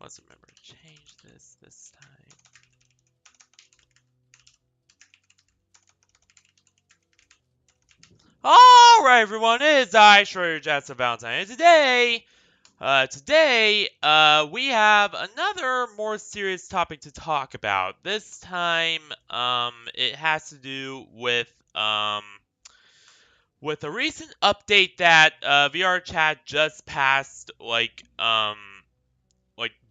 Let's remember to change this time. Alright, everyone, it is I, VRChat Valentine, and today, we have another more serious topic to talk about. This time, it has to do with a recent update that, VRChat just passed, like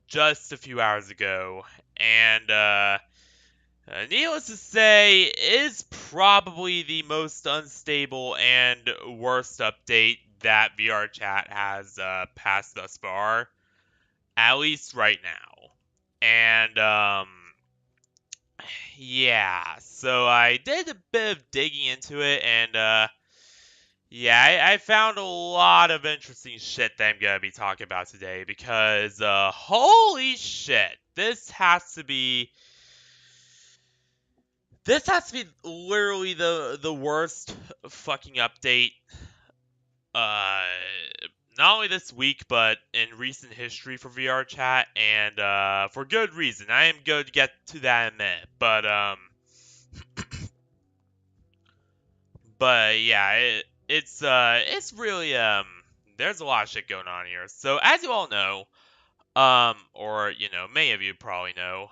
just a few hours ago, and, needless to say, is probably the most unstable and worst update that VRChat has passed thus far, at least right now. And yeah, so I did a bit of digging into it, and yeah, I found a lot of interesting shit that I'm gonna be talking about today because holy shit, this has to be literally the worst fucking update, uh, not only this week but in recent history for VRChat, and for good reason. I am going to get to that in a minute, but yeah, it's really there's a lot of shit going on here. So as you all know, or many of you probably know,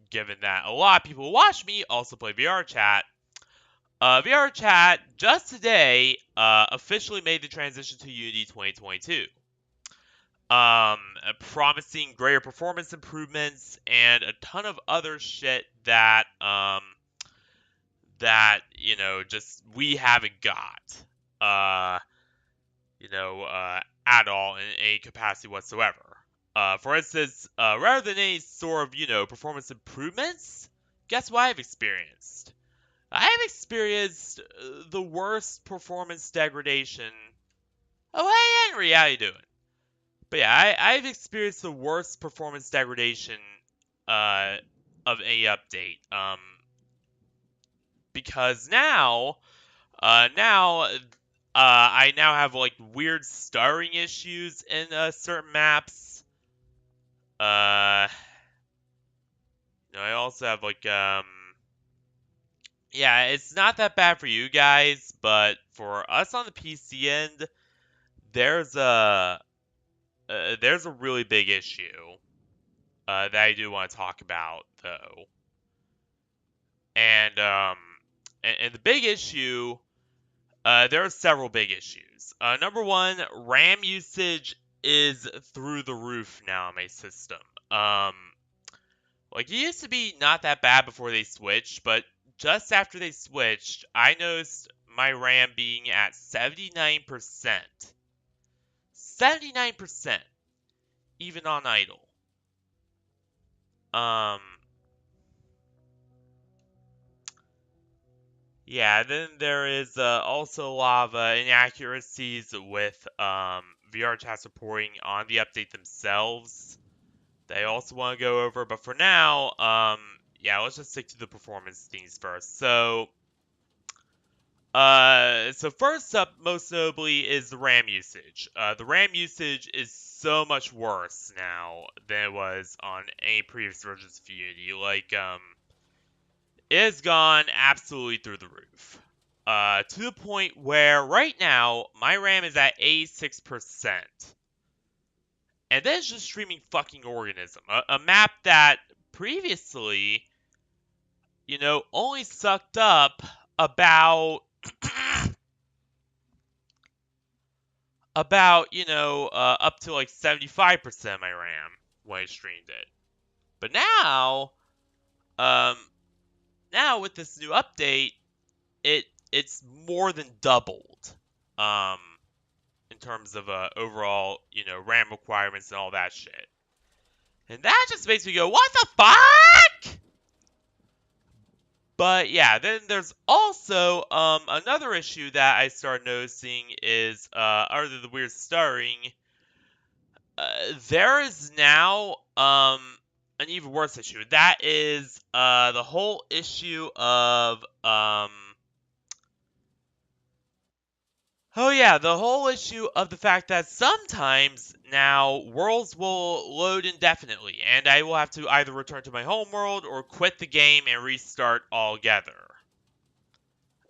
given that a lot of people who watch me also play VRChat. VRChat just today officially made the transition to Unity 2022, promising greater performance improvements and a ton of other shit that just we haven't got, uh, at all in any capacity whatsoever. For instance, rather than any sort of performance improvements, guess what I've experienced? I have experienced the worst performance degradation. Oh, hey, Henry, how you doing? But yeah, I've experienced the worst performance degradation uh, of any update. Because I now have like weird stuttering issues in certain maps. Uh, I also have yeah, it's not that bad for you guys, but for us on the PC end, there's a there's a really big issue that I do want to talk about though, and the big issue, there are several big issues. Number one, RAM usage is through the roof now on my system. Like it used to be not that bad before they switched, but just after they switched, I noticed my RAM being at 79%. 79%, even on idle. Um, yeah, then there is also a lot of inaccuracies with VRChat supporting on the update themselves. They also want to go over, but for now, yeah, let's just stick to the performance things first. So first up, most notably, is the RAM usage. The RAM usage is so much worse now than it was on any previous versions of Unity. It has gone absolutely through the roof. To the point where right now my RAM is at 86%. And that is just streaming fucking Organism, a map that previously, only sucked up about up to like 75% of my RAM when I streamed it. But um, now with this new update, it's more than doubled, um, in terms of overall, RAM requirements and all that shit. And that just makes me go, what the fuck? But yeah, then there's also another issue that I started noticing is other than the weird stuttering, there is now an even worse issue. That is the whole issue of Oh yeah, the whole issue of the fact that sometimes now worlds will load indefinitely, and I will have to either return to my home world or quit the game and restart altogether.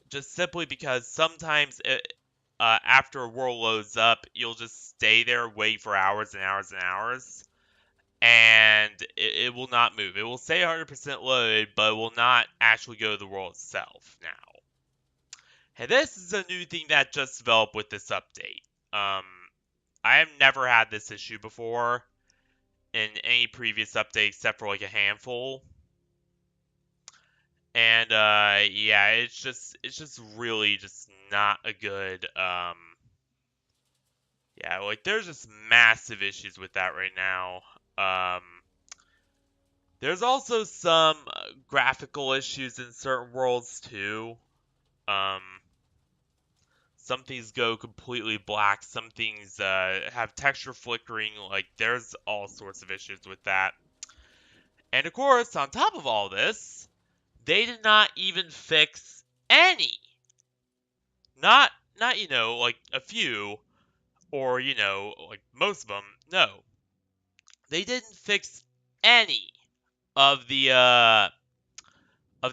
Just simply because sometimes after a world loads up, you'll just stay there, wait for hours and hours and hours, and it will not move. It will say 100% loaded, but it will not actually go to the world itself now. And this is a new thing that just developed with this update. Um, I have never had this issue before in any previous update except for like a handful. And yeah, it's just really just not a good yeah, like there's just massive issues with that right now. Um there's also some graphical issues in certain worlds too. Um some things go completely black, some things have texture flickering, like there's all sorts of issues with that. And of course, on top of all this, they did not even fix any. Not like a few or like most of them. No. They didn't fix any of the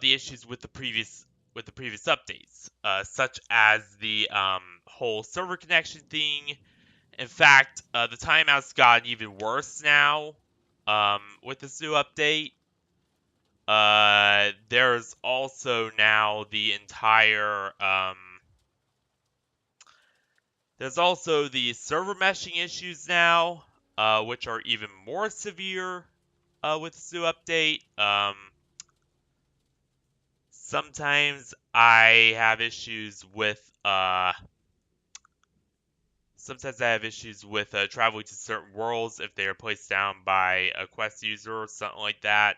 issues with the previous updates, such as the whole server connection thing. In fact, the timeouts gotten even worse now with this new update. There's also now there's also the server meshing issues now, which are even more severe with this new update. Sometimes I have issues with traveling to certain worlds if they are placed down by a quest user or something like that.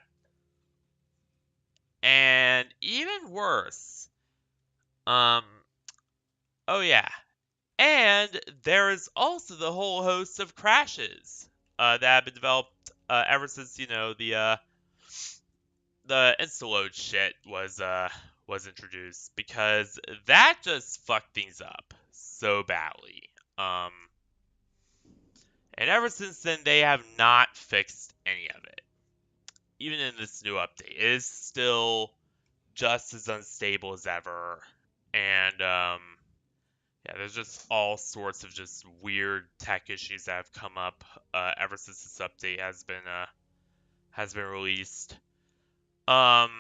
And even worse, um, oh yeah, and there is also the whole host of crashes that have been developed ever since the insta-load shit was introduced, because that just fucked things up so badly. Um, and ever since then, they have not fixed any of it. Even in this new update, it is still just as unstable as ever. And yeah, there's just all sorts of just weird tech issues that have come up ever since this update has been released. Um,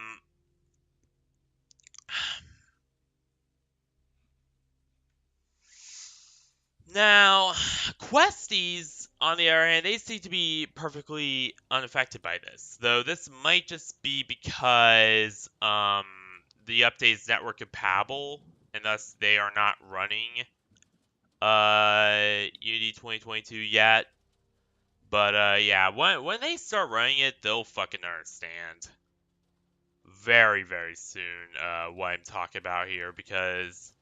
Now, questies, on the other hand, they seem to be perfectly unaffected by this. Though this might just be because the update is network compatible, and thus they are not running Unity 2022 yet. But yeah, when they start running it, they'll fucking understand very, very soon what I'm talking about here, because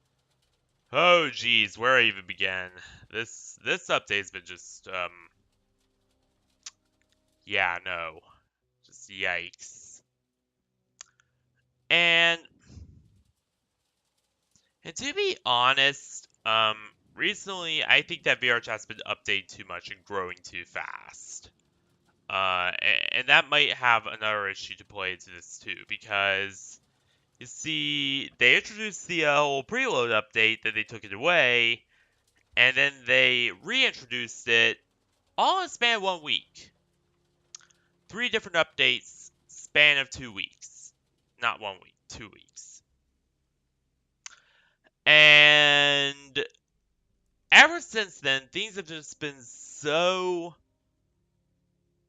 oh geez, where I even begin? This update's been just yeah, no. Just yikes. And to be honest, recently I think that VRChat's been updated too much and growing too fast. And that might have another issue to play into this too, because you see, they introduced the whole preload update, then they took it away, and then they reintroduced it all in a span of 1 week. 3 different updates, span of 2 weeks. Not 1 week, 2 weeks. And ever since then, things have just been so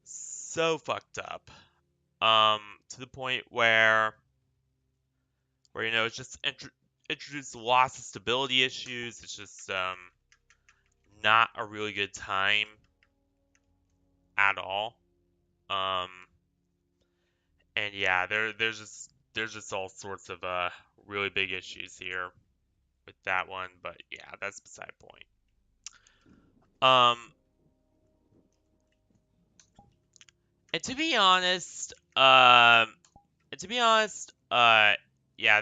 fucked up. To the point where it's just introduced lots of stability issues. It's just not a really good time at all. Um, and yeah, there's just all sorts of really big issues here with that one, but yeah, that's beside the point. Um, and to be honest, yeah,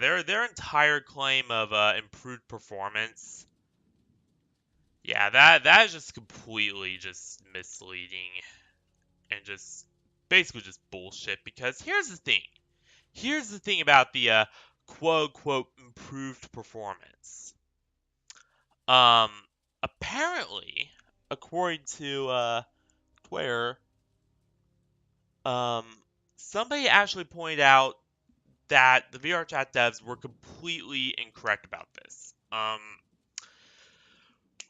their entire claim of improved performance Yeah, that is just completely just misleading and just basically just bullshit. Because here's the thing. Here's the thing about the quote unquote improved performance. Um, apparently, according to Twitter, um, somebody actually pointed out that the VRChat devs were completely incorrect about this.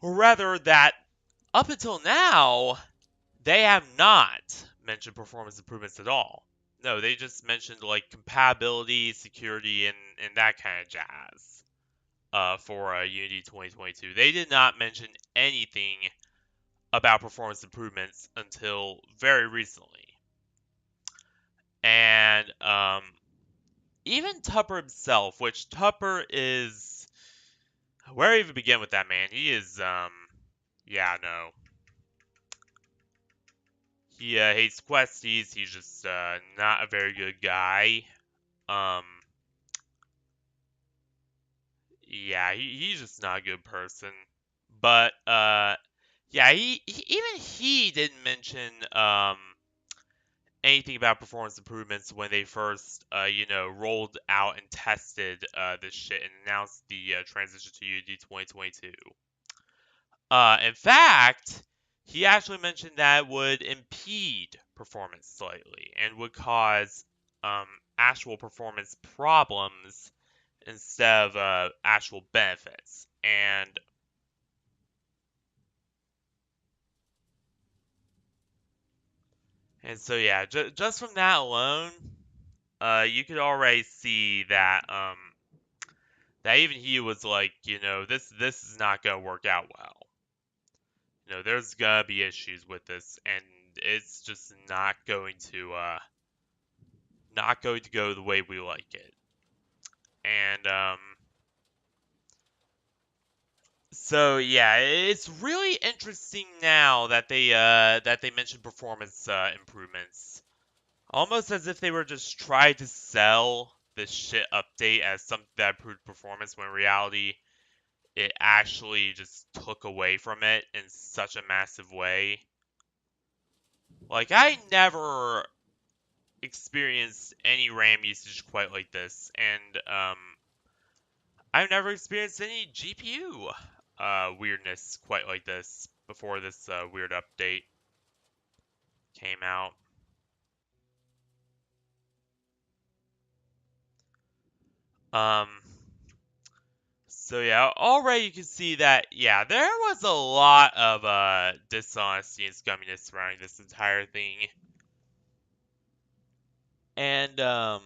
Or rather, that up until now, they have not mentioned performance improvements at all. No, they just mentioned like compatibility, security, and that kind of jazz. For Unity 2022, they did not mention anything about performance improvements until very recently. And even Tupper himself, which Tupper is, where do I even begin with that man? He is yeah, no. He hates questies. He's just not a very good guy. Um, yeah, he's just not a good person. But yeah, even he didn't mention anything about performance improvements when they first rolled out and tested this shit and announced the transition to Unity 2022. In fact, he actually mentioned that would impede performance slightly and would cause um, actual performance problems instead of actual benefits. And so yeah, just from that alone, you could already see that even he was like, this is not gonna work out well. There's gonna be issues with this, and it's just not going to go the way we like it. And so yeah, it's really interesting now that they mentioned performance improvements, almost as if they were just trying to sell this shit update as something that improved performance, when in reality it actually just took away from it in such a massive way. Like, I never experienced any RAM usage quite like this, and I've never experienced any GPU weirdness quite like this before this weird update came out. Um, so yeah, already you can see that, yeah, there was a lot of dishonesty and scumminess surrounding this entire thing. And oh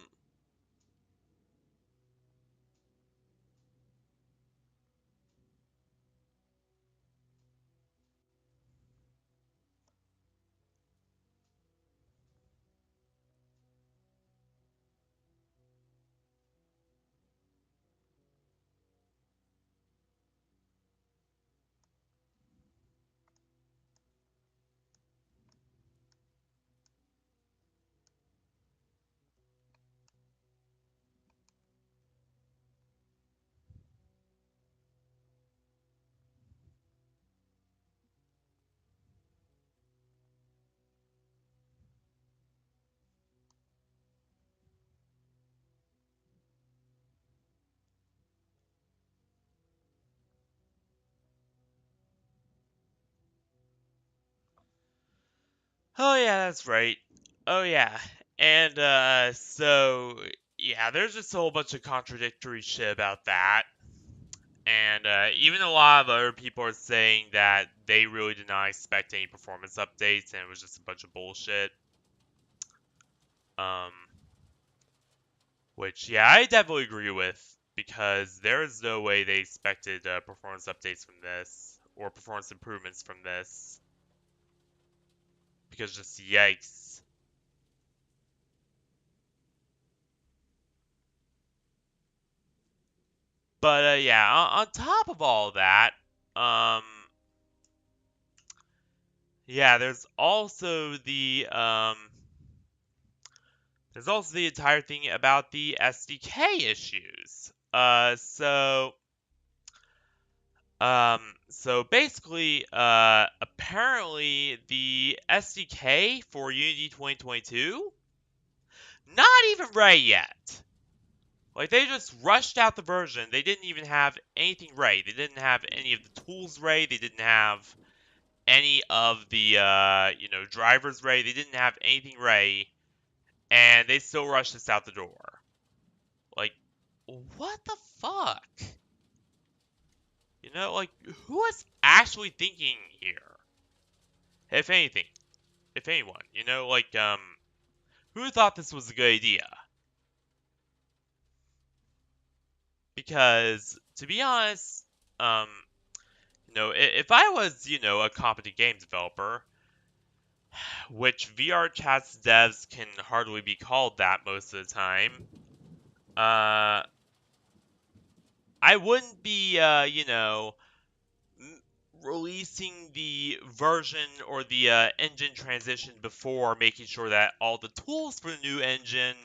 yeah, that's right. Oh yeah. And so yeah, there's just a whole bunch of contradictory shit about that. And even a lot of other people are saying that they really did not expect any performance updates and it was just a bunch of bullshit. Um, which, yeah, I definitely agree with, because there is no way they expected performance updates from this or performance improvements from this. Because just yikes. But yeah, on top of all that, um, yeah, there's also the entire thing about the SDK issues. So basically, apparently the SDK for Unity 2022 not even ready yet. Like they just rushed out the version. They didn't even have anything ready. They didn't have any of the tools ready. They didn't have any of the drivers ready. They didn't have anything ready, and they still rushed this out the door. Like, what the fuck? Like who is actually thinking here? If anything, if anyone, who thought this was a good idea? Because to be honest, um, if I was, a competent game developer, which VRChat's devs can hardly be called that most of the time, uh, I wouldn't be, releasing the version or the engine transition before making sure that all the tools for the new engine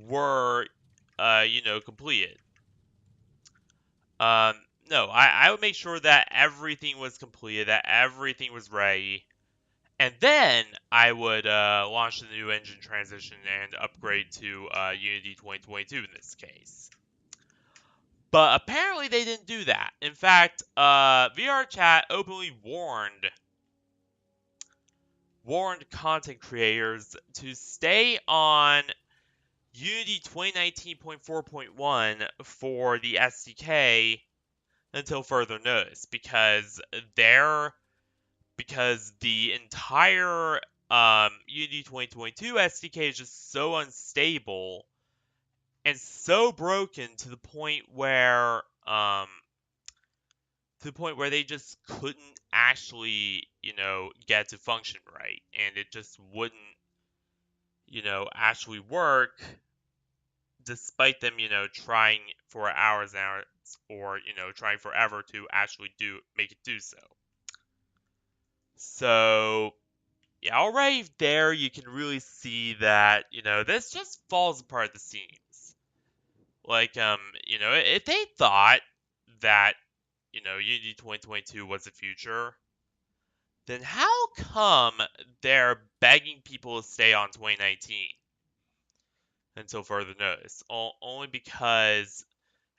were, completed. Um, no, I would make sure that everything was completed, that everything was ready, and then I would launch the new engine transition and upgrade to Unity 2022 in this case. But apparently they didn't do that. In fact, VRChat openly warned content creators to stay on Unity 2019.4.1 for the SDK until further notice because the entire Unity 2022 SDK is just so unstable and so broken to the point where they just couldn't actually, get to function right, and it just wouldn't, actually work despite them, trying for hours and hours or, trying forever to actually make it do so. So, yeah, already there you can really see that, this just falls apart at the seams. Like, if they thought that, Unity 2022 was the future, then how come they're begging people to stay on 2019 until further notice? Only because,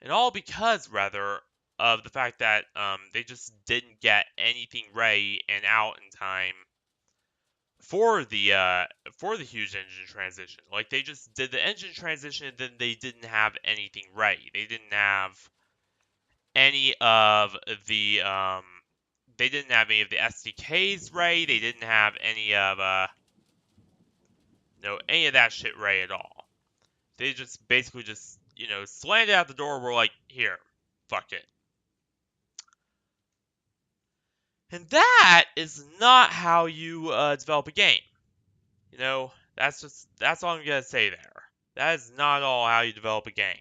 and all because, rather, of the fact that they just didn't get anything ready and out in time for the huge engine transition. Like they just did the engine transition, then they didn't have anything ready. They didn't have any of the SDKs ready. They didn't have any of any of that shit ready at all. They just basically just slammed it out the door. We're like, here, fuck it. And that is not how you develop a game. That's all I'm gonna say there. That is not all how you develop a game.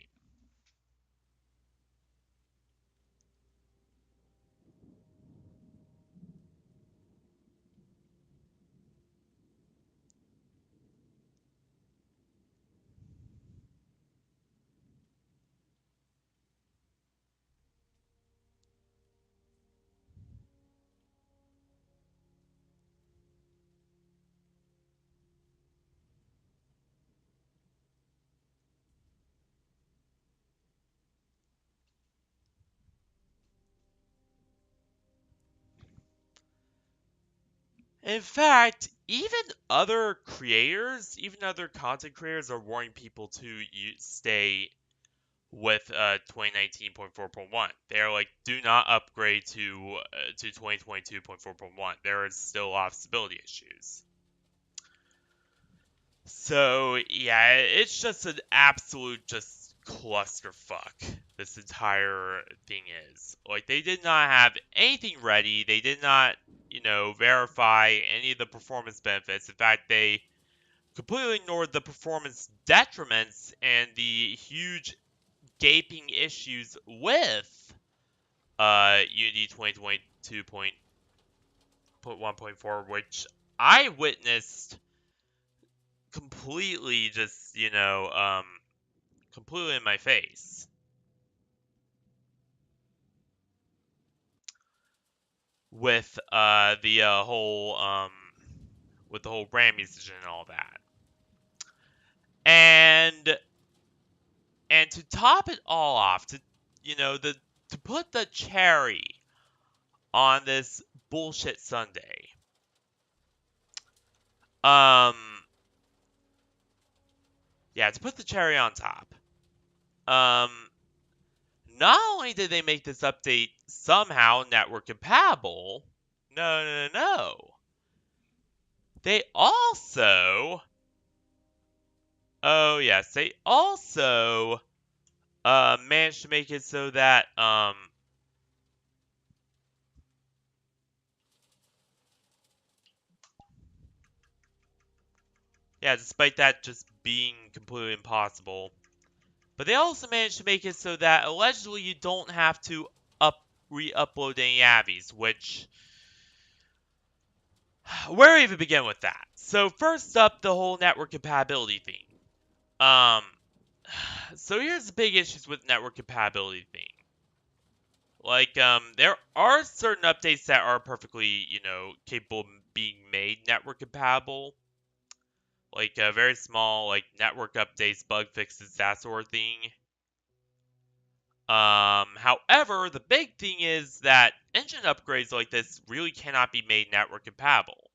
In fact, even other content creators are warning people to stay with 2019.4.1. They're like, do not upgrade to 2022.4.1. There is still a lot of stability issues. So yeah, it's just an absolute just clusterfuck. This entire thing is like they did not have anything ready. They did not, verify any of the performance benefits. In fact, they completely ignored the performance detriments and the huge gaping issues with Unity 2022.1.4, which I witnessed completely just, completely in my face. with with the whole RAM usage and all that. And to top it all off, to put the cherry on this bullshit Sunday, um, yeah, to put the cherry on top, um, not only did they make this update somehow network compatible, no. They also, oh yes, they also managed to make it so that yeah, despite that just being completely impossible, but they also managed to make it so that allegedly you don't have to re-upload any AVIs, which where do even begin with that? So first up, the whole network compatibility thing. Um, so here's the big issues with network compatibility thing. Like, there are certain updates that are perfectly, capable of being made network compatible. Like, very small, like, network updates, bug fixes, that sort of thing. However, the big thing is that engine upgrades like this really cannot be made network compatible.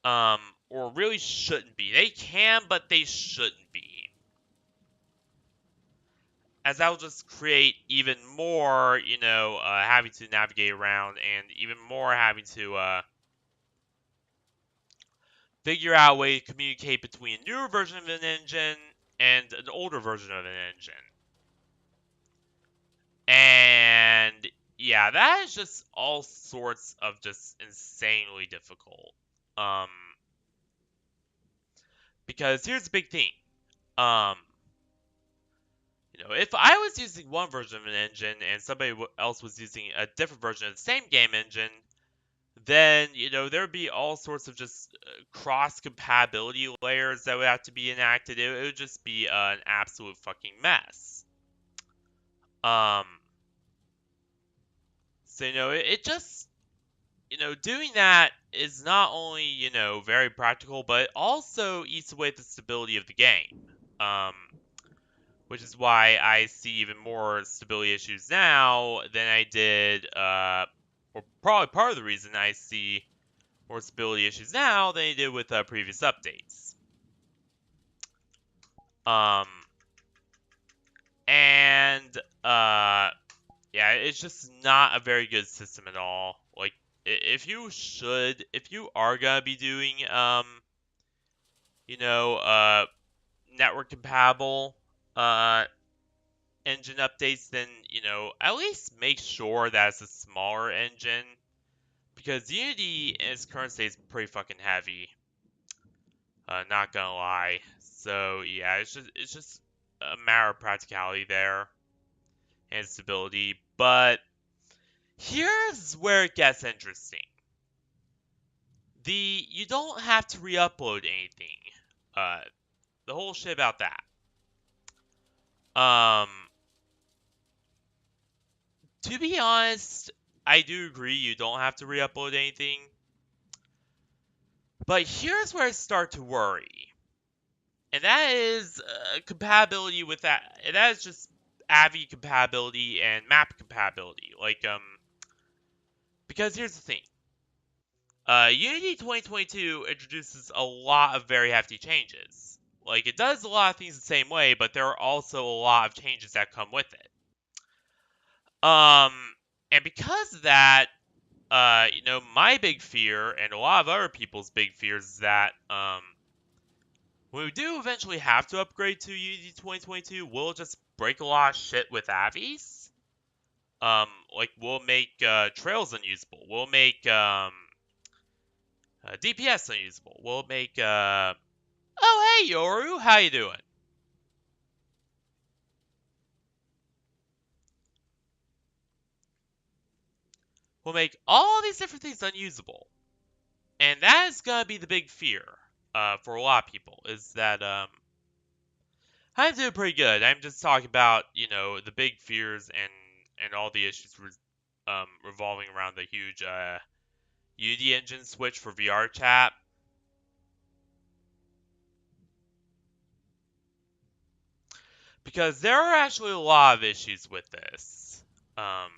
Or really shouldn't be. They can, but they shouldn't be. As that will just create even more, having to navigate around and even more having to, figure out a way to communicate between a newer version of an engine and an older version of an engine. And yeah, that is just all sorts of just insanely difficult. Um, because here's the big thing. Um, if I was using one version of an engine and somebody else was using a different version of the same game engine, then, there would be all sorts of just cross-compatibility layers that would have to be enacted. It would just be an absolute fucking mess. Um, so, it just, doing that is not only, very practical, but it also eats away at the stability of the game. Um, which is why I see even more stability issues now than I did, or probably part of the reason I see more stability issues now than I did with previous updates. Um, and yeah, it's just not a very good system at all. Like, if you are gonna be doing, network compatible, engine updates, then, at least make sure that it's a smaller engine. Because Unity in its current state is pretty fucking heavy. Not gonna lie. So yeah, it's just a matter of practicality there and stability. But here's where it gets interesting. You don't have to re-upload anything. Uh, the whole shit about that. Um, to be honest, I do agree you don't have to re-upload anything. But here's where I start to worry. And that is compatibility with that. And that is just AVI compatibility and map compatibility. Like, because here's the thing. Unity 2022 introduces a lot of very hefty changes. Like, it does a lot of things the same way, but there are also a lot of changes that come with it. Um, and because of that, my big fear and a lot of other people's big fears is that, when we do eventually have to upgrade to Unity 2022, we'll just break a lot of shit with AVIs. Like, we'll make trails unusable. We'll make DPS unusable. We'll make oh hey Yoru, how you doing? We'll make all these different things unusable, and that is gonna be the big fear for a lot of people. Is that I'm doing pretty good. I'm just talking about the big fears and all the issues revolving around the huge Unity engine switch for VRChat. Because there are actually a lot of issues with this. That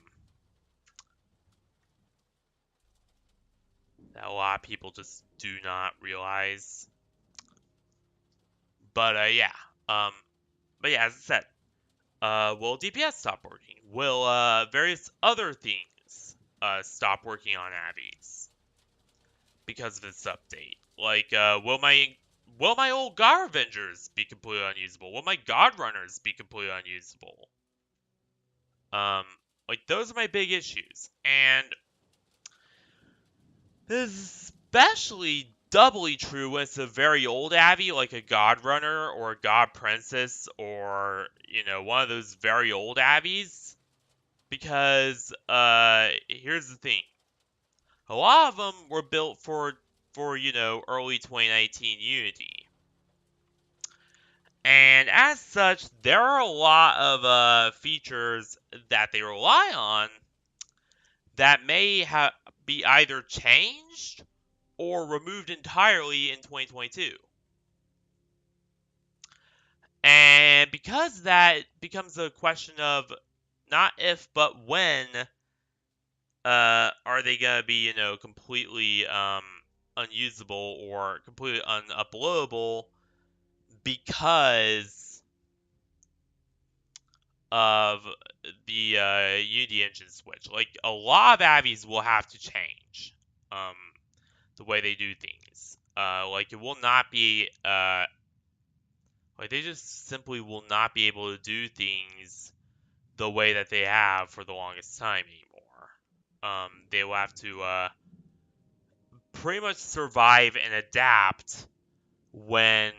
a lot of people just do not realize. But yeah. But yeah, as I said, will DPS stop working? Will various other things stop working on Abby's because of this update? Like, will my old God Avengers be completely unusable? Will my God Runners be completely unusable? Um, like those are my big issues, and this is especially doubly true when it's a very old Abby, like a God Runner or a God Princess, or one of those very old Abbies. Because here's the thing: a lot of them were built for early 2019 Unity, and as such, there are a lot of features that they rely on that may be either changed or removed entirely in 2022. And because that becomes a question of not if but when are they gonna be completely unusable or completely unuploadable because of the Unity engine switch. Like a lot of Abbies will have to change the way they do things. Like it will not be like they just simply will not be able to do things the way that they have for the longest time anymore. They will have to pretty much survive and adapt when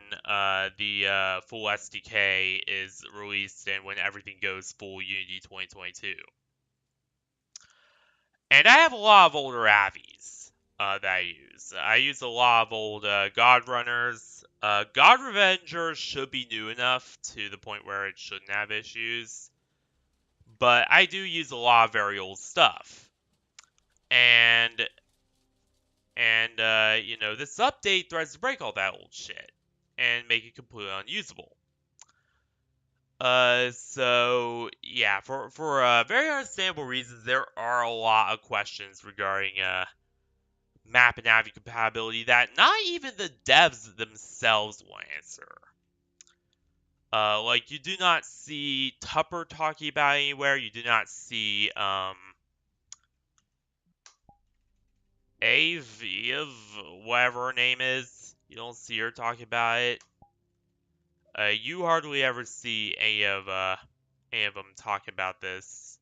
the full SDK is released and when everything goes full Unity 2022. And I have a lot of older Abbies that I use. I use a lot of old God Runners. God Revengers should be new enough to the point where it shouldn't have issues. But I do use a lot of very old stuff. And this update tries to break all that old shit and make it completely unusable. So yeah, for very understandable reasons, there are a lot of questions regarding map and Navi compatibility that not even the devs themselves will answer. Like you do not see Tupper talking about it anywhere. You do not see Aviv, whatever her name is. You don't see her talking about it. You hardly ever see any of them talking about this.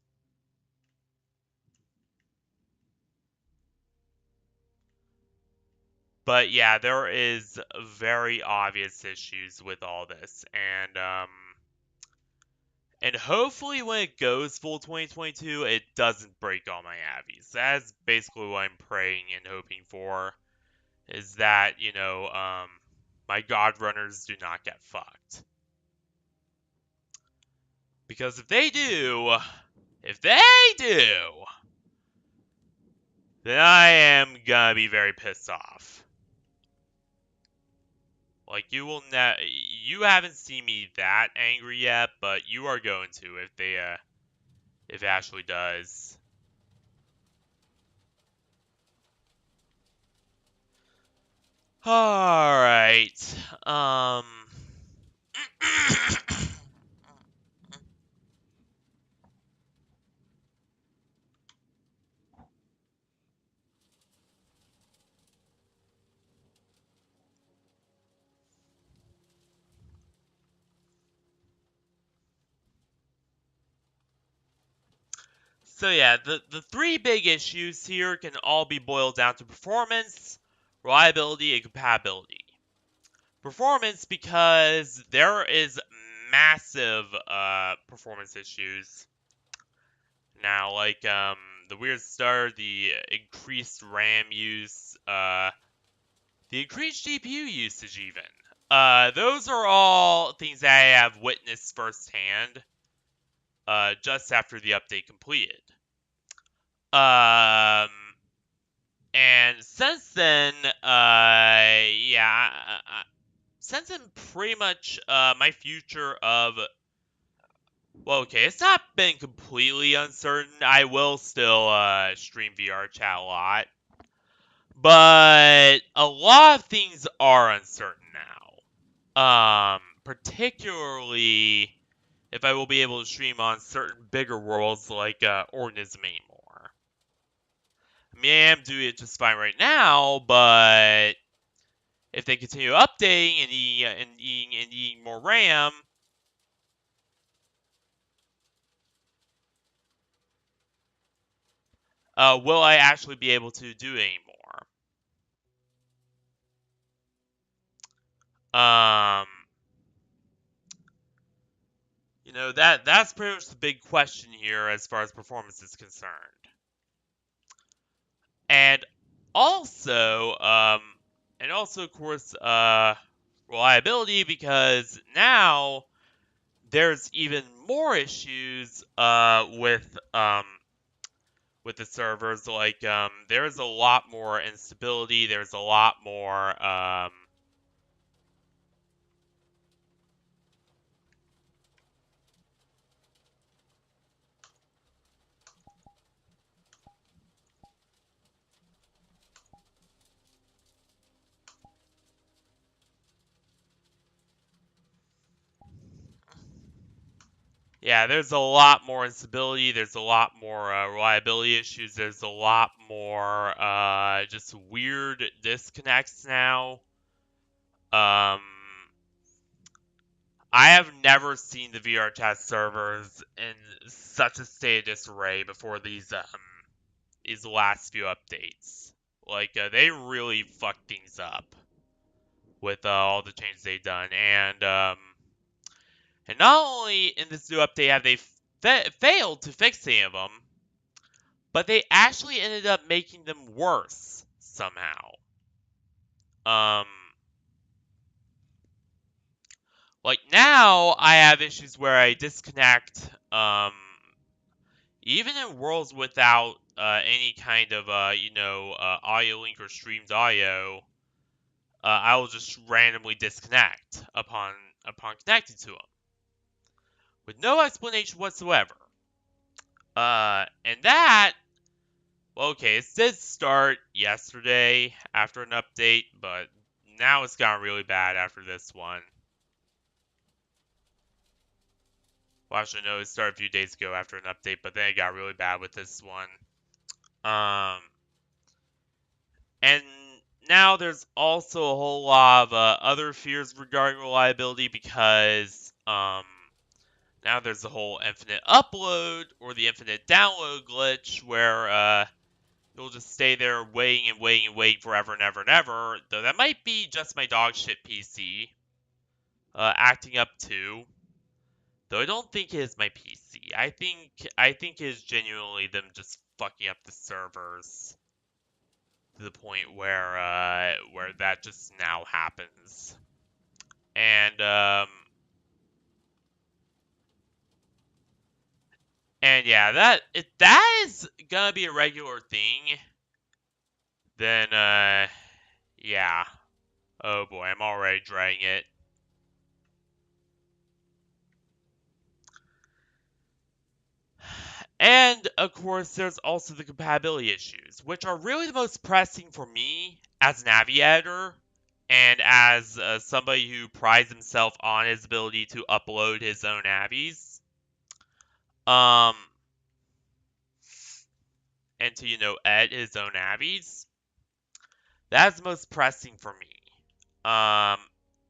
But yeah, there is very obvious issues with all this, and hopefully when it goes full 2022, it doesn't break all my Abbies. That's basically what I'm praying and hoping for, is that my God Runners do not get fucked. Because if they do, then I am gonna be very pissed off. Like you haven't seen me that angry yet, but you are going to if Ashley does. All right. So yeah, the three big issues here can all be boiled down to performance, reliability, and compatibility. Performance, because there is massive performance issues now, like the weird start, the increased RAM use, the increased GPU usage even. Those are all things that I have witnessed firsthand just after the update completed. Um, and since then, yeah, since then, pretty much, my future of, well, okay, it's not been completely uncertain. I will still, stream VRChat a lot. But a lot of things are uncertain now. Particularly if I will be able to stream on certain bigger worlds like Organism anymore. I mean, I am doing it just fine right now, but if they continue updating and eating more RAM, will I actually be able to do it anymore? Um, that's pretty much the big question here as far as performance is concerned. And also, of course, reliability, because now there's even more issues with the servers. Like there's a lot more instability. There's a lot more yeah, there's a lot more instability. There's a lot more reliability issues. There's a lot more just weird disconnects now. Um, I have never seen the VRChat servers in such a state of disarray before these last few updates. Like they really fucked things up with all the changes they've done, and not only in this new update have they failed to fix any of them, but they actually ended up making them worse somehow. Um, like now I have issues where I disconnect even in worlds without any kind of audio link or streamed audio, I will just randomly disconnect upon connecting to them with no explanation whatsoever. And that, well, okay, it did start yesterday after an update, but now it's gotten really bad after this one. Well, actually, no, it started a few days ago after an update, but then it got really bad with this one. Um, And now there's also a whole lot of other fears regarding reliability because now there's the whole infinite upload or the infinite download glitch where you'll just stay there waiting and waiting and waiting forever and ever and ever. Though that might be just my dog shit PC acting up too. Though I don't think it is my PC. I think it is genuinely them just fucking up the servers to the point where that just now happens. And yeah, that is gonna be a regular thing. Then yeah. Oh boy, I'm already dreading it. And of course, there's also the compatibility issues, which are really the most pressing for me as an Navi editor and as somebody who prides himself on his ability to upload his own Navis. Um, and to edit his own Navis. That's the most pressing for me. Um,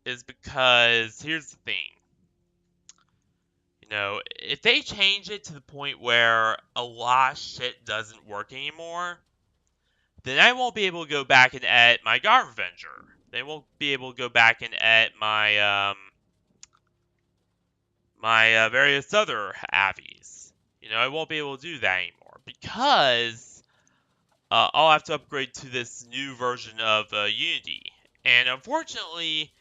is because here's the thing. If they change it to the point where a lot of shit doesn't work anymore, then I won't be able to go back and edit my God Revenger. They won't be able to go back and edit my various other Avies. I won't be able to do that anymore because I'll have to upgrade to this new version of Unity. And unfortunately,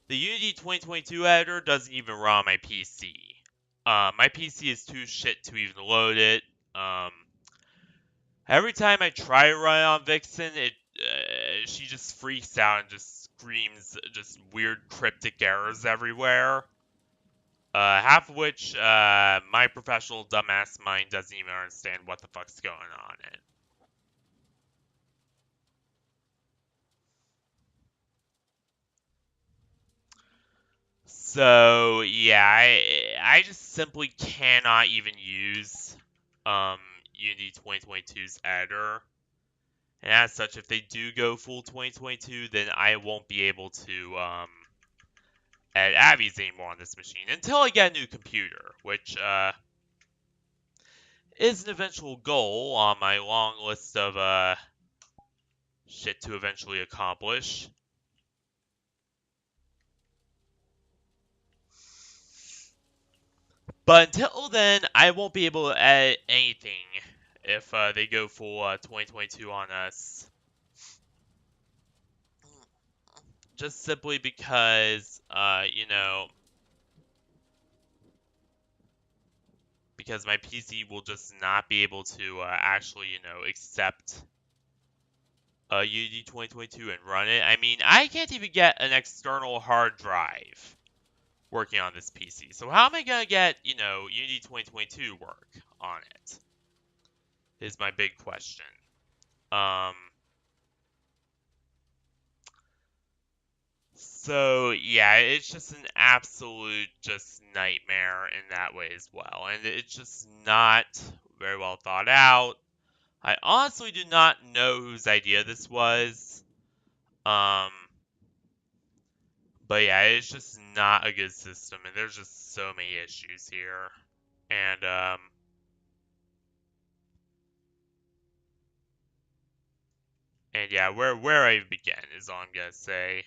the Unity 2022 editor doesn't even run on my PC. My PC is too shit to even load it. Every time I try to run on Vixen, she just freaks out and just screams just weird cryptic errors everywhere. Half of which my professional dumbass mind doesn't even understand what the fuck's going on in. So yeah, I just simply cannot even use um Unity 2022's editor. And as such, if they do go full 2022, then I won't be able to edit Abby's anymore on this machine until I get a new computer, which is an eventual goal on my long list of shit to eventually accomplish. But until then, I won't be able to edit anything if they go full 2022 on us. Just simply because, because my PC will just not be able to actually, accept Unity 2022 and run it. I mean, I can't even get an external hard drive working on this PC. So how am I gonna get, Unity 2022 work on it? Is my big question. Um, so yeah, it's just an absolute just nightmare in that way as well, and it's just not very well thought out. I honestly do not know whose idea this was. Um, but yeah, it's just not a good system, and there's just so many issues here. And yeah, where I begin is all I'm gonna say.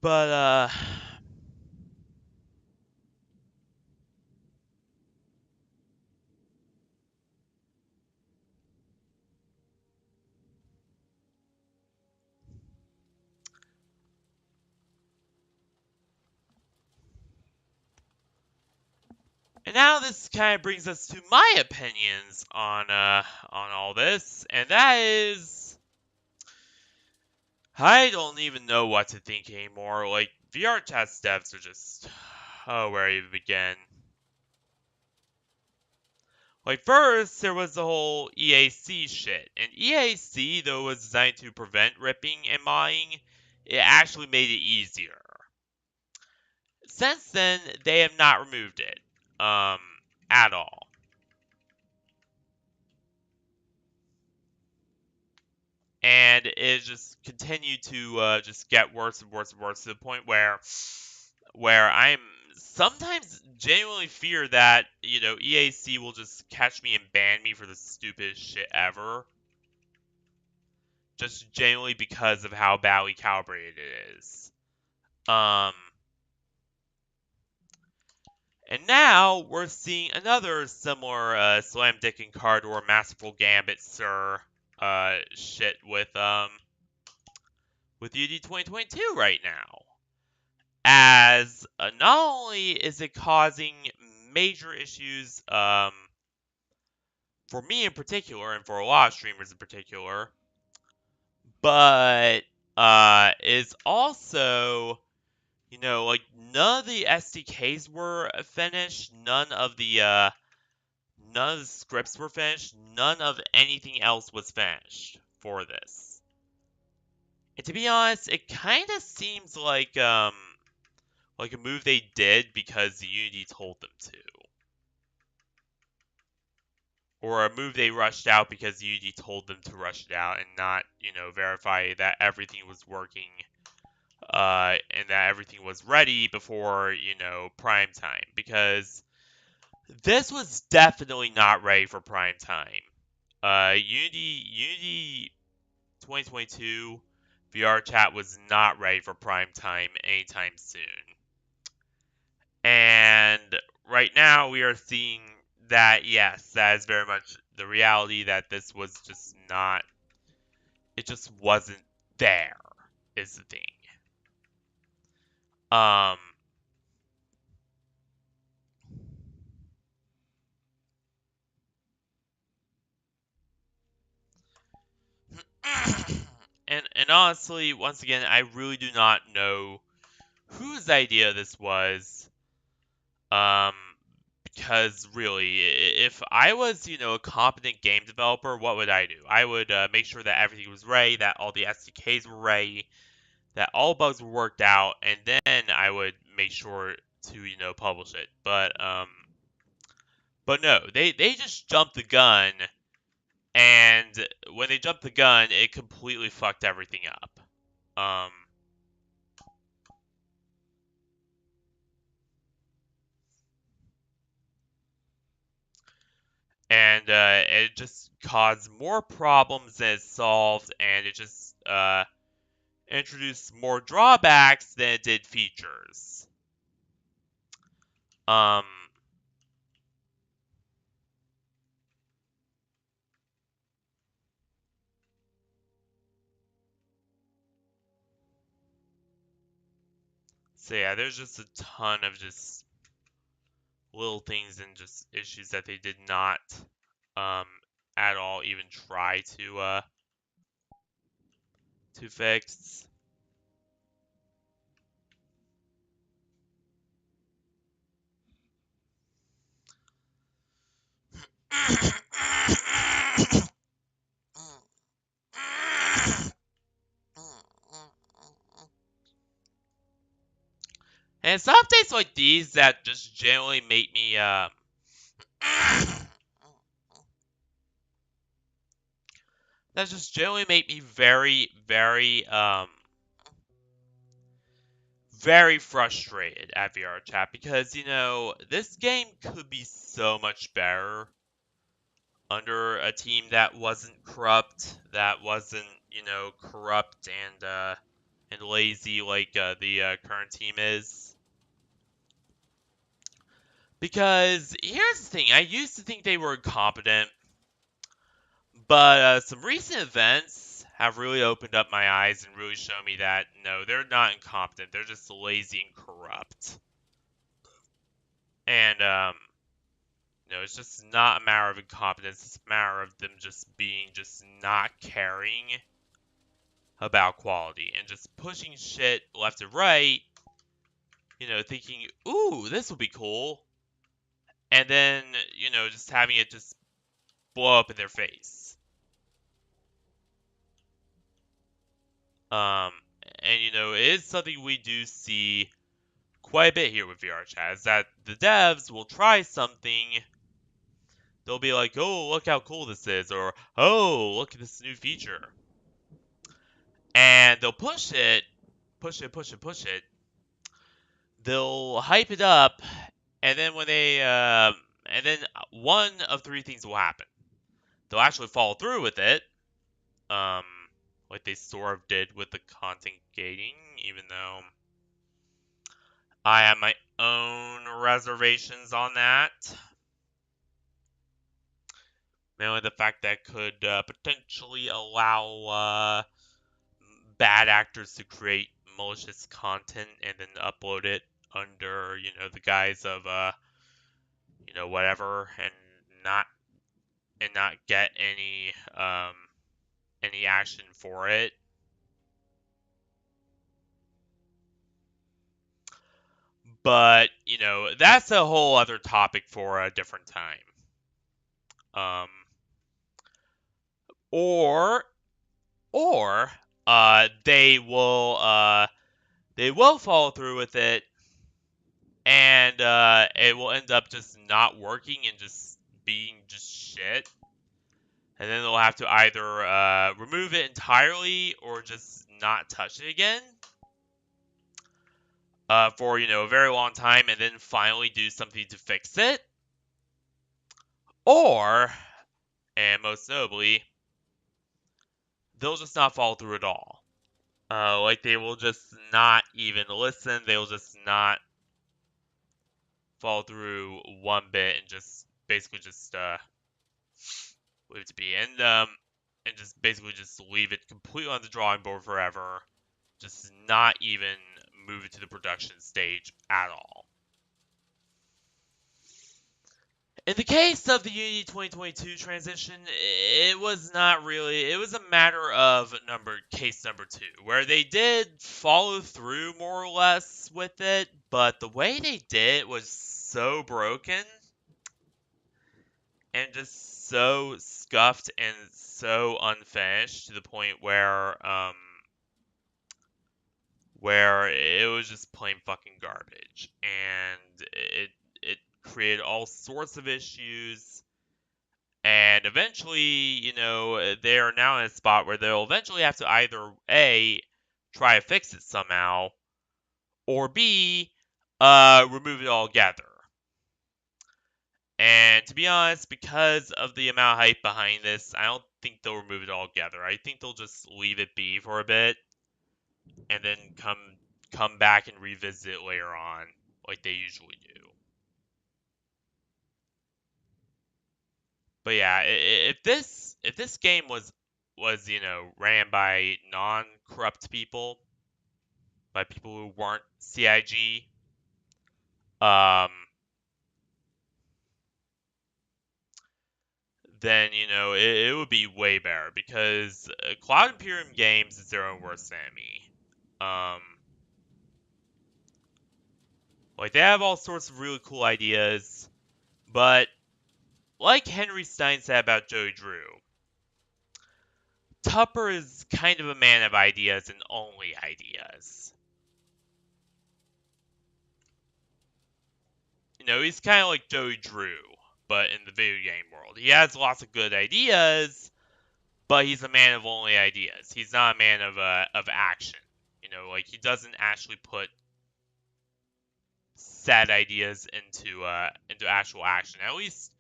But and now this kind of brings us to my opinions on all this, and that is I don't even know what to think anymore. Like VRChat devs are just where I even begin. Like first there was the whole EAC shit, and EAC though was designed to prevent ripping and modding, it actually made it easier. Since then they have not removed it, at all. And it just continued to just get worse and worse and worse to the point where I'm sometimes genuinely fear that EAC will just catch me and ban me for the stupidest shit ever, just genuinely because of how badly calibrated it is. Um, and now we're seeing another similar Slam Dick and Cardor Masterful Gambit Sir shit with UD 2022 right now. As not only is it causing major issues for me in particular and for a lot of streamers in particular, but is also like none of the SDKs were finished, none of the scripts were finished, none of anything else was finished for this. And to be honest, it kind of seems like a move they did because the Unity told them to. Or a move they rushed out because Unity told them to rush it out and not, verify that everything was working and that everything was ready before, prime time. Because this was definitely not ready for prime time. Unity 2022 VRChat was not ready for prime time anytime soon. And right now we are seeing that, yes, that is very much the reality that this was just not, it just wasn't there, is the thing. Um, and honestly, once again, I really do not know whose idea this was. Um, because really, if I was, a competent game developer, what would I do? I would make sure that everything was ready, that all the SDKs were ready, that all bugs were worked out, and then I would make sure to, publish it. But no, they just jumped the gun, and when they jumped the gun, it completely fucked everything up. Um, and it just caused more problems than it solved, and it just introduced more drawbacks than it did features. Um, so yeah, there's just a ton of just little things and just issues that they did not um, at all even try to fix. And it's updates like these that just generally make me that just generally make me very, very very frustrated at VRChat because this game could be so much better under a team that wasn't corrupt, that wasn't corrupt and lazy like the current team is. Because here's the thing, I used to think they were incompetent, but some recent events have really opened up my eyes and really shown me that no, they're not incompetent. They're just lazy and corrupt. And it's just not a matter of incompetence. It's a matter of them just being just not caring about quality and just pushing shit left and right. Thinking, ooh, this will be cool, and then just having it just blow up in their face. Um, and it is something we do see quite a bit here with VRChat is that the devs will try something. They'll be like, oh, look how cool this is, or oh, look at this new feature. And they'll push it, push it, push it, push it. They'll hype it up, and then and then one of three things will happen. They'll actually follow through with it, um, like they sort of did with the content gating, even though I have my own reservations on that. Mainly the fact that could potentially allow bad actors to create malicious content and then upload it under, the guise of whatever, and not get any action for it. But, that's a whole other topic for a different time. Um, or they will follow through with it, and it will end up just not working and just being just shit. And then they'll have to either remove it entirely or just not touch it again for a very long time, and then finally do something to fix it. Or, and most notably, they'll just not follow through at all. Like they will just not even listen. They will just not follow through one bit and just basically just leave it to be, and just basically just leave it completely on the drawing board forever. Just not even move it to the production stage at all. In the case of the Unity 2022 transition, it was not really. It was a matter of case number 2, where they did follow through more or less with it, but the way they did it was so broken and just so scuffed and so unfinished to the point where it was just plain fucking garbage, and it created all sorts of issues. And eventually, they are now in a spot where they'll eventually have to either A, try to fix it somehow, or B, remove it altogether. And to be honest, because of the amount of hype behind this, I don't think they'll remove it altogether. I think they'll just leave it be for a bit, and then come back and revisit it later on, like they usually do. But yeah, if this game was ran by non-corrupt people, by people who weren't CIG, um, then it would be way better, because Cloud Imperium Games is their own worst enemy. Um, like, they have all sorts of really cool ideas, but like Henry Stein said about Joey Drew, Tupper is kind of a man of ideas and only ideas. He's kind of like Joey Drew, but in the video game world. He has lots of good ideas, but he's a man of only ideas. He's not a man of action. Like, he doesn't actually put sad ideas into actual action, at least.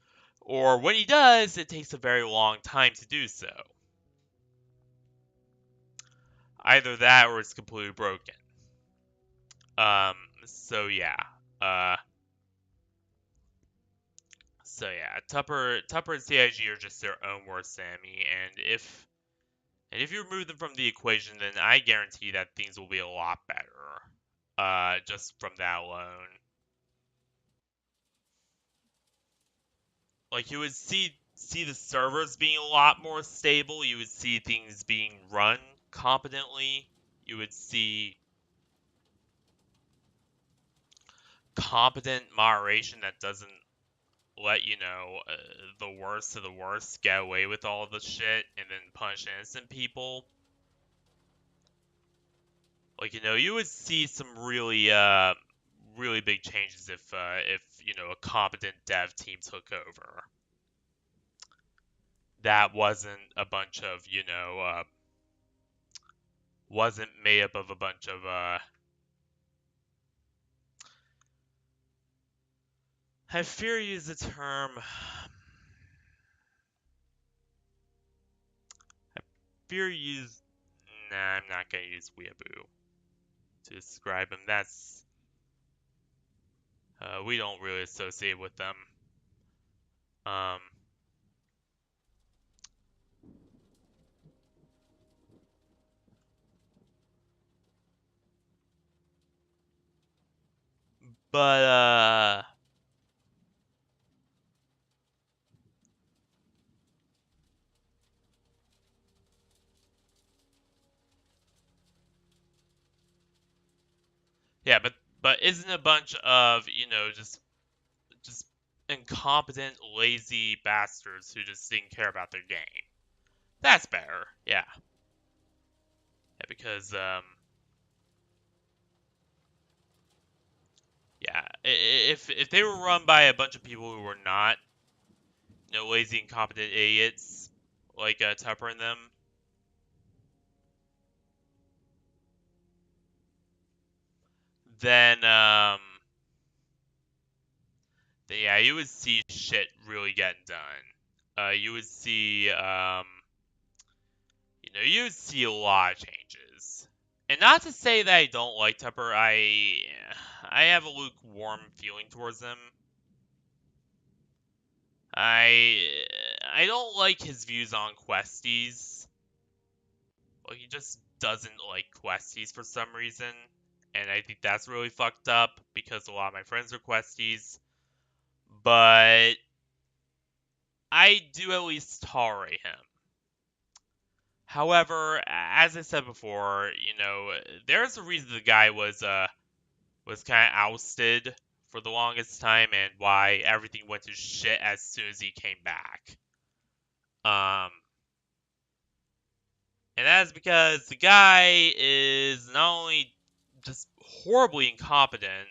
Or when he does, it takes a very long time to do so. Either that or it's completely broken. Um, so yeah. Uh, so yeah, Tupper and CIG are just their own worst enemy, and if you remove them from the equation, then I guarantee that things will be a lot better. Just from that alone. Like, you would see the servers being a lot more stable. You would see things being run competently. You would see competent moderation that doesn't let the worst of the worst get away with all the shit and then punish innocent people. Like, you would see some really big changes if a competent dev team took over. That wasn't a bunch of wasn't made up of a bunch of I fear to use the term. I fear to use. Nah, I'm not gonna use weeaboo to describe him. We don't really associate with them. Um, but yeah, but isn't a bunch of just incompetent, lazy bastards who just didn't care about their game. That's better. Yeah. Yeah, because yeah, if they were run by a bunch of people who were not lazy, incompetent idiots like Tupper and them, then yeah, you would see shit really getting done. You would see you would see a lot of changes. And not to say that I don't like Tupper, I have a lukewarm feeling towards him. I don't like his views on questies. Well, he just doesn't like questies for some reason. and I think that's really fucked up because a lot of my friends are questies. But I do at least tolerate him. However, as I said before, there's a reason the guy was kind of ousted for the longest time, and why everything went to shit as soon as he came back. Um, and that is because the guy is not only just horribly incompetent,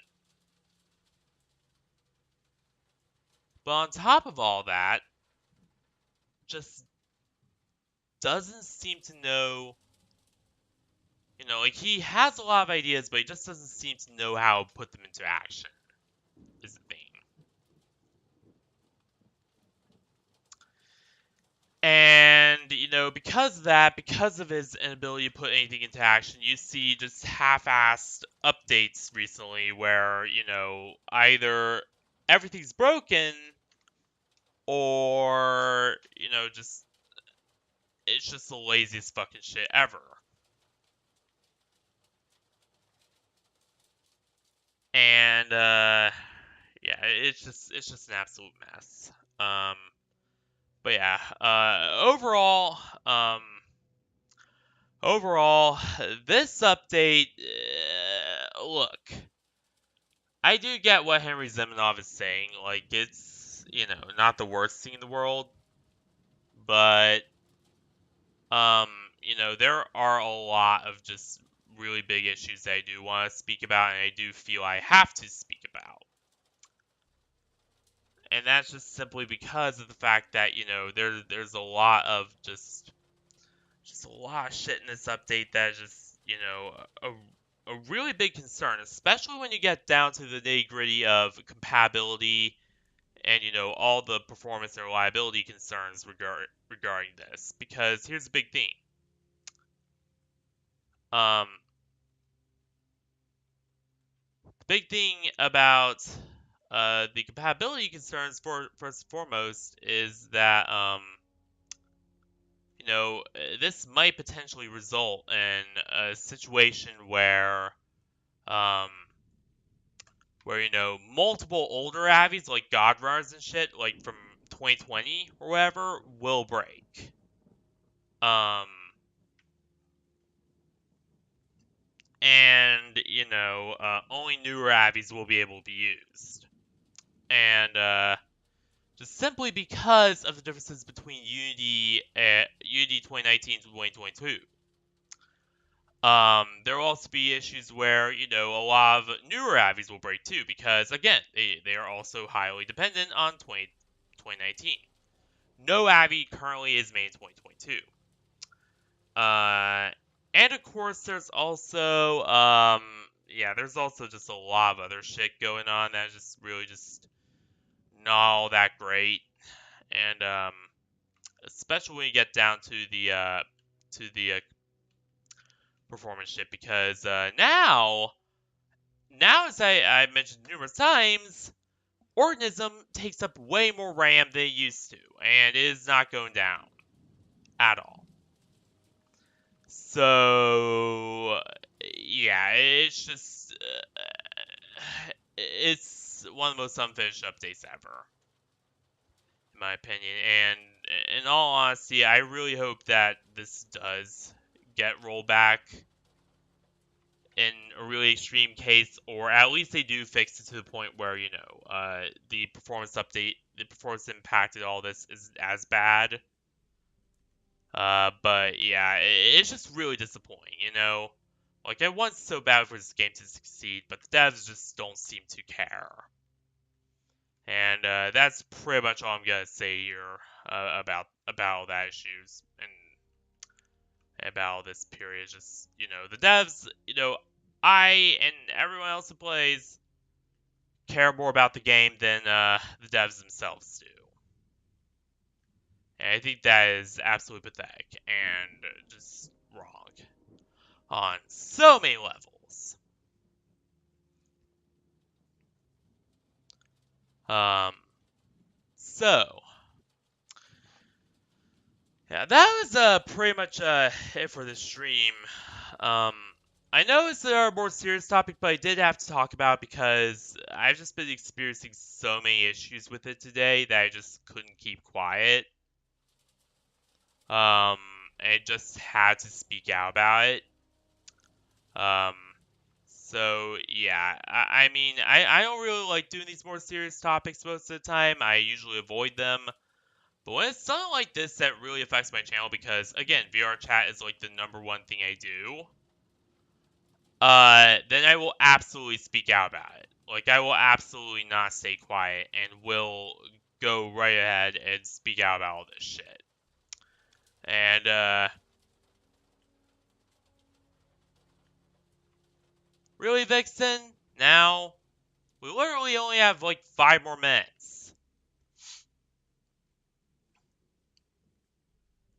but on top of all that, just doesn't seem to know. Like he has a lot of ideas, but he just doesn't seem to know how to put them into action. Is the thing. And, because of that, because of his inability to put anything into action, you see just half-assed updates recently where, either everything's broken or, just it's just the laziest fucking shit ever. And yeah, it's just an absolute mess. Um but yeah, um overall, this update, look, I do get what Henry Zemanov is saying. Like, it's, not the worst thing in the world, but, um, there are a lot of just really big issues that I do want to speak about, and I do feel I have to speak about. And that's just simply because of the fact that, there's a lot of just a lot of shit in this update that is just, a really big concern, especially when you get down to the nitty gritty of compatibility and, all the performance and reliability concerns regarding this. Because here's the big thing. Um, the big thing about the compatibility concerns, for first and foremost, is that this might potentially result in a situation um, where multiple older Avies like God Runners and shit, like from 2020 or whatever, will break. Um, and only newer Avies will be able to be used. And just simply because of the differences between Unity 2019 to 2022. There will also be issues where, a lot of newer Avies will break too, because, again, they are also highly dependent on 2019. No Avi currently is made in 2022. And of course, there's also just a lot of other shit going on that's just really just not all that great. And, especially when you get down to the performance shit, because now, as I mentioned numerous times, Organism takes up way more RAM than it used to, and it is not going down at all. So, yeah, it's one of the most unfinished updates ever, in my opinion. And in all honesty, I really hope that this does get rolled back in a really extreme case, or at least they do fix it to the point where, the performance impact of all this isn't as bad. But yeah, it's just really disappointing. Like, I want so bad for this game to succeed, but the devs just don't seem to care. And that's pretty much all I'm gonna say here about all that issues and about this period. Just the devs, I and everyone else who plays care more about the game than the devs themselves do. And I think that is absolutely pathetic and just wrong on so many levels. Um, so yeah, that was pretty much it for this stream. Um, I know it's a more serious topic, but I did have to talk about it because I've just been experiencing so many issues with it today that I just couldn't keep quiet. Um, and I just had to speak out about it. Um, so yeah, I mean, I don't really like doing these more serious topics most of the time. I usually avoid them. But when it's something like this that really affects my channel, because again, VR chat is like the number one thing I do, then I will absolutely speak out about it. Like, I will absolutely not stay quiet and will go right ahead and speak out about all this shit. And, really, Vixen? Now, we literally only have like 5 more minutes.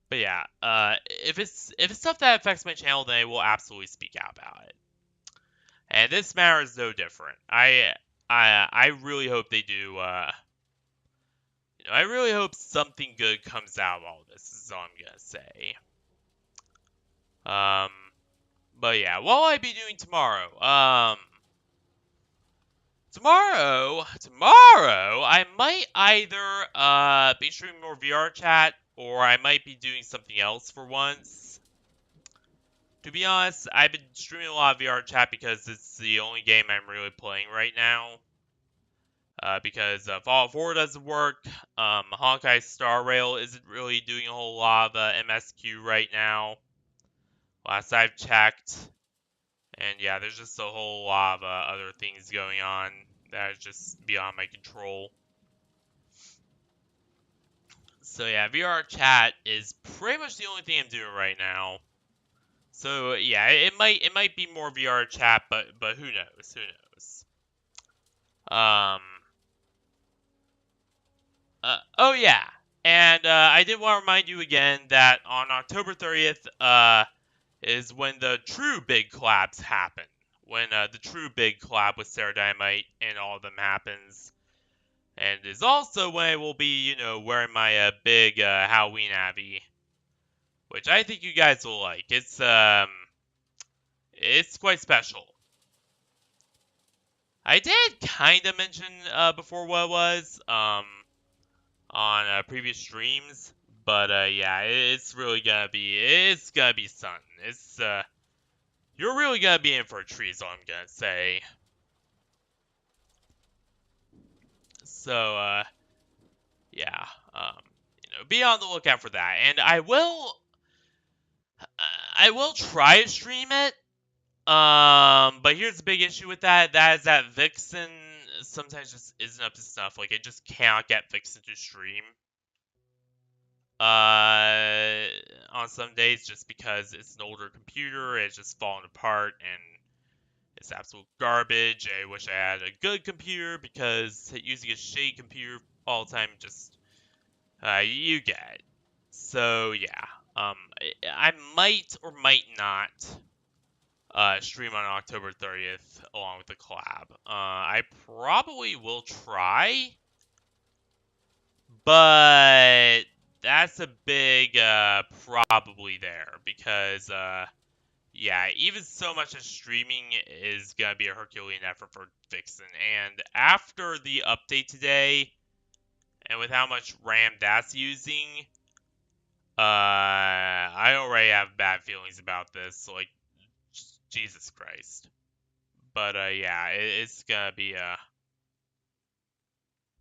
But yeah, if it's stuff that affects my channel, then I will absolutely speak out about it. And this matter is no different. I really hope they do. I really hope something good comes out of all this. Is all I'm gonna say. Um, but yeah, what will I be doing tomorrow? Tomorrow, I might either be streaming more VR chat, or I might be doing something else for once. To be honest, I've been streaming a lot of VR chat because it's the only game I'm really playing right now. Because Fallout 4 doesn't work. Honkai Star Rail isn't really doing a whole lot of MSQ right now. Last I've checked. And yeah, there's just a whole lot of other things going on that is just beyond my control. So yeah, VR chat is pretty much the only thing I'm doing right now. So yeah, it might be more VR chat, but who knows? Who knows? Um. Oh yeah, and I did want to remind you again that on October 30th is when the true big collabs happen. When the true big collab with Sarah Dynamite and all of them happens. And is also when I will be, wearing my big Halloween Abbey, which I think you guys will like. It's quite special. I did kind of mention before what it was on previous streams, but yeah, it's gonna be something. You're really gonna be in for a treat, is all I'm gonna say. So yeah, be on the lookout for that, and I will try to stream it. But here's the big issue with that. That is that Vixen sometimes just isn't up to snuff. Like, it just cannot get Vixen to stream. On some days, just because it's an older computer, it's just falling apart and it's absolute garbage. I wish I had a good computer because using a shitty computer all the time just you get it. So yeah, I might or might not stream on October 30th along with the collab. I probably will try, but that's a big probably there because yeah, even so much as streaming is gonna be a Herculean effort for Vixen, and after the update today, and with how much RAM that's using, I already have bad feelings about this. Like, Jesus Christ. But yeah, it's gonna be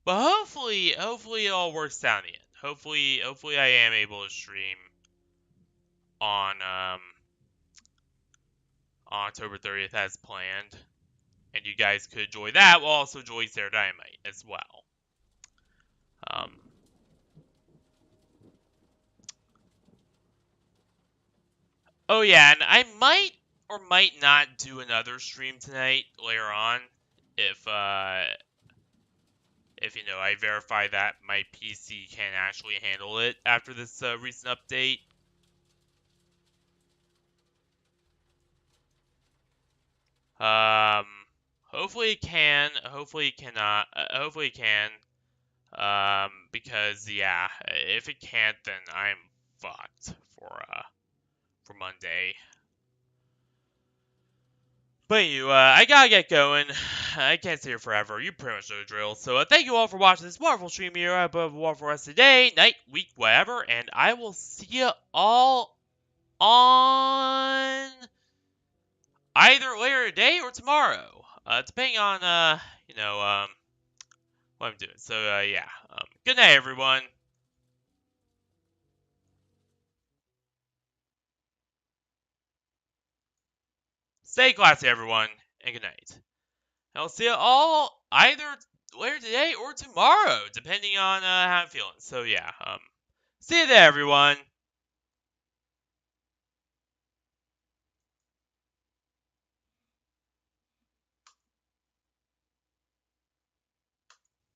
but hopefully it all works out in the end. Hopefully I am able to stream on October 30th as planned, and you guys could enjoy that while also enjoying Sarah Dynamite as well. Um, oh yeah, and I might or might not do another stream tonight later on if I verify that my PC can actually handle it after this recent update. Um, hopefully it can. Hopefully it cannot. Hopefully it can. Because yeah, if it can't, then I'm fucked for Monday. But anyway, I gotta get going. I can't stay here forever. You pretty much know the drill. So thank you all for watching this wonderful stream here. I hope you have a wonderful rest of the day, night, week, whatever. And I will see you all on either later today or tomorrow. Depending on, what I'm doing. So, yeah. Good night, everyone. Stay classy, everyone, and good night. I'll see you all either later today or tomorrow, depending on how I'm feeling. So, yeah. See you there, everyone.